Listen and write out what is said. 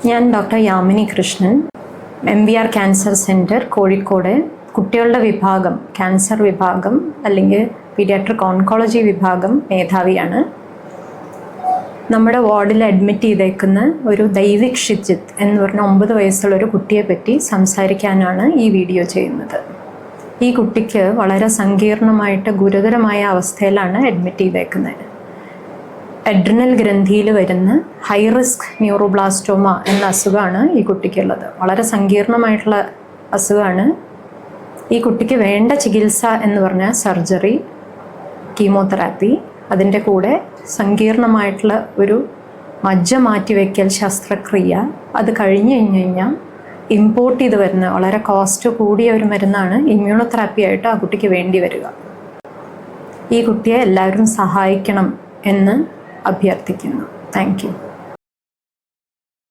ഞാൻ doctor Yamini Krishnan, MVR cancer centre Kozhikode കുട്ടികളുടെ വിഭാഗം, ക്യാൻസർ വിഭാഗം അല്ലെങ്കിൽ പീഡിയാട്രിക് ഓൺകോളജി വിഭാഗം മേധാവിയാണ്. നമ്മുടെ വാർഡിൽ അഡ്മിറ്റ് ചെയ്തേക്കുന്ന ഒരു ദൈവിക് ഷിജിത്ത് എന്ന് പറഞ്ഞ 9 വയസ്സുള്ളൊരു കുട്ടിയെ പറ്റി സംസാരിക്കാനാണ് ഈ വീഡിയോ ചെയ്യുന്നത്. ഈ കുട്ടിക്ക് വളരെ സങ്കീർണമായിട്ട് ഗുരുതരമായ അവസ്ഥയിലാണ് അഡ്മിറ്റ് ചെയ്തേക്കുന്നത്. അഡ്രിനൽ ഗ്രന്ഥിയിൽ വരുന്ന ഹൈ റിസ്ക് ന്യൂറോബ്ലാസ്റ്റോമ എന്ന അസുഖമാണ് ഈ കുട്ടിക്കുള്ളത്. വളരെ സങ്കീർണമായിട്ടുള്ള അസുഖമാണ്. ഈ കുട്ടിക്ക് വേണ്ട ചികിത്സ എന്ന് പറഞ്ഞാൽ സർജറി, കീമോതെറാപ്പി, അതിൻ്റെ കൂടെ സങ്കീർണമായിട്ടുള്ള ഒരു മജ്ജ മാറ്റിവെക്കൽ ശസ്ത്രക്രിയ. അത് കഴിഞ്ഞ് കഴിഞ്ഞാൽ ഇമ്പോർട്ട് ചെയ്ത് വരുന്ന വളരെ കോസ്റ്റ് കൂടിയ ഒരു മരുന്നാണ് ഇമ്മ്യൂണോതെറാപ്പി ആയിട്ട് ആ കുട്ടിക്ക് വേണ്ടി വരിക. ഈ കുട്ടിയെ എല്ലാവരും സഹായിക്കണം എന്ന് അഭ്യർത്ഥിക്കുന്നു. Thank you.